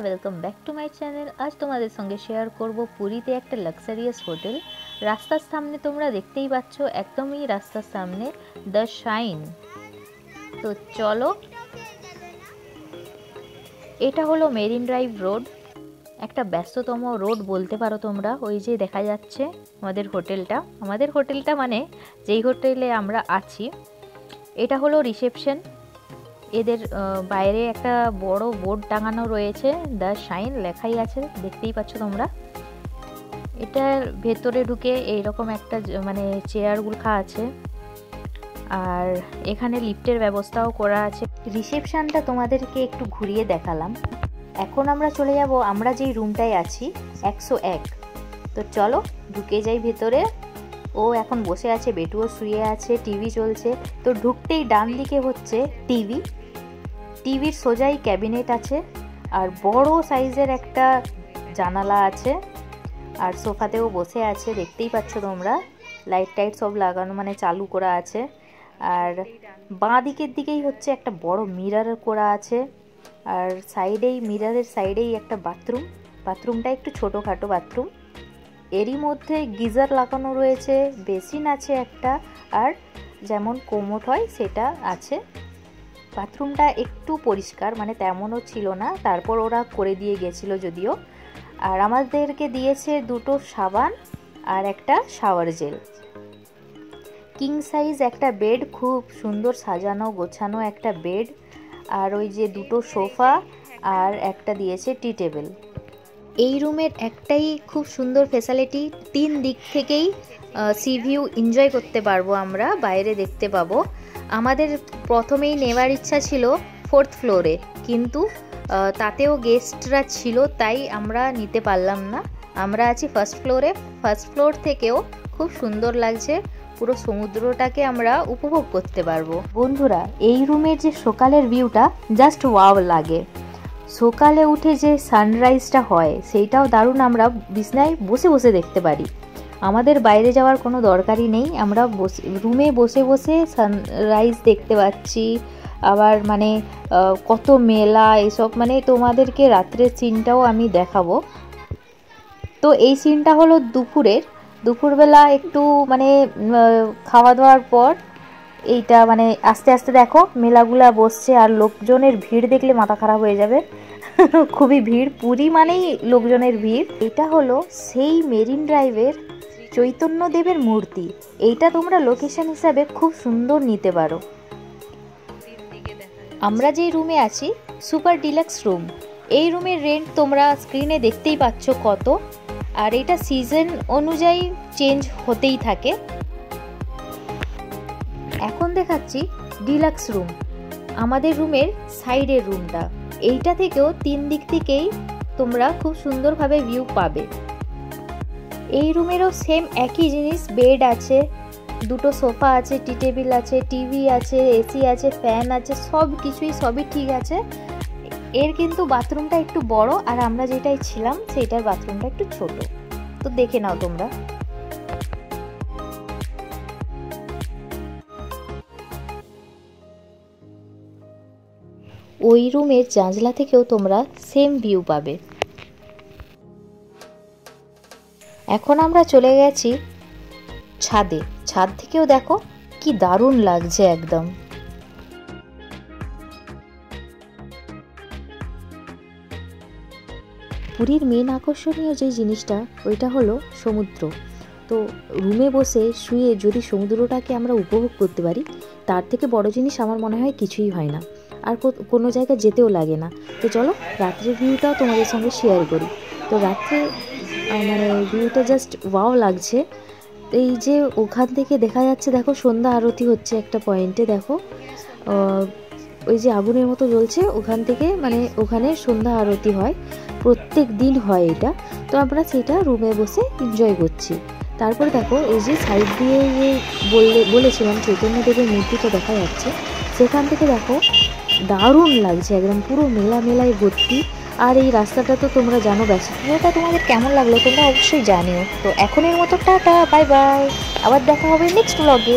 Welcome back to my channel. আজ তোমাদের সঙ্গে শেয়ার করব পুরীতে একটা লাক্সারিয়াস হোটেল। রাস্তার সামনে তোমরা দেখতেই পাচ্ছ, একদমই রাস্তার সামনে দ্য শাইন। তো চলো, এটা হলো মেরিন ড্রাইভ রোড, একটা ব্যস্ততম রোড বলতে পারো তোমরা। ওই যে দেখা যাচ্ছে আমাদের হোটেলটা মানে যেই হোটেলে আমরা আছি, এটা হলো রিসেপশন। এদের বাইরে একটা বড় বোর্ড টাঙানো রয়েছে, দ্য শাইন লেখাই আছে, দেখতেই পাচ্ছ তোমরা। এটার ভেতরে ঢুকে এইরকম একটা মানে চেয়ারগুলো আছে, আর এখানে লিফটের ব্যবস্থাও করা আছে। রিসেপশনটা তোমাদেরকে একটু ঘুরিয়ে দেখালাম। এখন আমরা চলে যাব আমরা যেই রুমটায় আছি, 101। তো চলো ঢুকে যাই ভেতরে। ও এখন বসে আছে, বেটুও শুয়ে আছে, টিভি চলছে। তো ঢুকতেই ডান দিকে হচ্ছে টিভির সোজাই ক্যাবিনেট আছে, আর বড় সাইজের একটা জানালা আছে, আর সোফাতেও বসে আছে, দেখতেই পাচ্ছ তোমরা। লাইট টাইট সব লাগানো মানে চালু করা আছে। আর বাঁ দিকের দিকেই হচ্ছে একটা বড় মিরর করা আছে, আর মিররের সাইডেই একটা বাথরুমটা একটু ছোটোখাটো বাথরুম। এরই মধ্যে গিজার লাগানো রয়েছে, বেসিন আছে একটা, আর যেমন কোমোড হয় সেটা আছে। বাথরুমটা একটু পরিষ্কার, মানে তেমনও ছিল না, তারপর ওরা করে দিয়ে গেছিলো যদিও। আর আমাদেরকে দিয়েছে দুটো সাবান আর একটা শাওয়ার জেল। কিং সাইজ একটা বেড, খুব সুন্দর সাজানো গোছানো একটা বেড, আর ওই যে দুটো সোফা, আর একটা দিয়েছে টি টেবিল। এই রুমের একটাই খুব সুন্দর ফ্যাসিলিটি, 3 দিক থেকেই সি ভিউ এনজয় করতে পারবো, আমরা বাইরে দেখতে পাবো। আমাদের প্রথমেই নেওয়ার ইচ্ছা ছিল 4th ফ্লোরে, কিন্তু তাতেও গেস্টরা ছিল, তাই আমরা নিতে পারলাম না। আমরা আছি 1st ফ্লোরে। 1st ফ্লোর থেকেও খুব সুন্দর লাগছে, পুরো সমুদ্রটাকে আমরা উপভোগ করতে পারবো। বন্ধুরা, এই রুমের যে সকালের ভিউটা জাস্ট ওয়াও লাগে। সকালে উঠে যে সানরাইজটা হয় সেইটাও দারুণ, আমরা বিছনায় বসে বসে দেখতে পারি। আমাদের বাইরে যাওয়ার কোনো দরকারই নেই, আমরা রুমে বসে বসে সানরাইজ দেখতে পাচ্ছি। আবার মানে কত মেলা এসব, মানে তোমাদেরকে রাত্রের সিনটাও আমি দেখাবো। তো এই সিনটা হলো দুপুরবেলা একটু মানে খাওয়া দাওয়ার পর। এইটা মানে আস্তে আস্তে দেখো মেলাগুলা বসছে, আর লোকজনের ভিড় দেখলে মাথা খারাপ হয়ে যাবে। খুবই ভিড়, পুরী মানেই লোকজনের ভিড়। এটা হলো সেই মেরিন ড্রাইভের চৈতন্যদেবের মূর্তি। এইটা তোমরা লোকেশন হিসাবে খুব সুন্দর নিতে পারো। আমরা যেই রুমে আছি সুপার ডিলাক্স রুম। এই রুমের রেন্ট তোমরা স্ক্রিনে দেখতেই পাচ্ছ কত, আর এটা সিজন অনুযায়ী চেঞ্জ হতেই থাকে। এখন দেখাচ্ছি ডিলাক্স রুম, আমাদের রুমের সাইডের রুমটা। এইটা থেকেও 3 দিক থেকেই তোমরা খুব সুন্দরভাবে ভিউ পাবে। এই রুমেরও সেম একই জিনিস, বেড আছে, দুটো সোফা আছে, টি টেবিল আছে, টিভি আছে, এসি আছে, ফ্যান আছে, সবই ঠিক আছে। এর কিন্তু বাথরুমটা একটু বড়, আর আমরা যেটাই ছিলাম সেইটার বাথরুমটা একটু ছোট। তো দেখে নাও তোমরা। ওই রুমের জানলা থেকেও তোমরা সেম ভিউ পাবে। এখন আমরা চলে গেছি ছাদে। ছাদ থেকেও দেখো কি দারুণ লাগছে একদম। পুরীর মেন আকর্ষণীয় যে জিনিসটা ওইটা হলো সমুদ্র। তো রুমে বসে শুয়ে যদি সমুদ্রটাকে আমরা উপভোগ করতে পারি, তার থেকে বড় জিনিস আমার মনে হয় কিছুই হয় না, আর কোনো জায়গায় যেতেও লাগে না। তো চলো রাত্রের ভিউটাও তোমাদের সঙ্গে শেয়ার করি। তো রাত্রে মানে ভিউটা জাস্ট ওয়াও লাগছে। এই যে ওখান থেকে দেখা যাচ্ছে, দেখো সন্ধ্যা আরতি হচ্ছে একটা পয়েন্টে, দেখো ওই যে আগুনের মতো জ্বলছে, ওখান থেকে মানে ওখানে সন্ধ্যা আরতি হয়, প্রত্যেক দিন হয় এটা। তো আমরা সেটা রুমে বসে এনজয় করছি। তারপর দেখো এই যে সাইড দিয়ে বলেছিলাম চৈতন্যদেবের মূর্তিটা দেখা যাচ্ছে, সেখান থেকে দেখো দারুণ লাগছে, একদম পুরো মেলায় ভর্তি। আর এই রাস্তাটা তো তোমরা জানো। ব্যস্ততা তোমাদের কেমন লাগলো তোমরা অবশ্যই জানিও। তো এখনের মতো টাটা, বাই বাই, আবার দেখা হবে নেক্সট ব্লগে।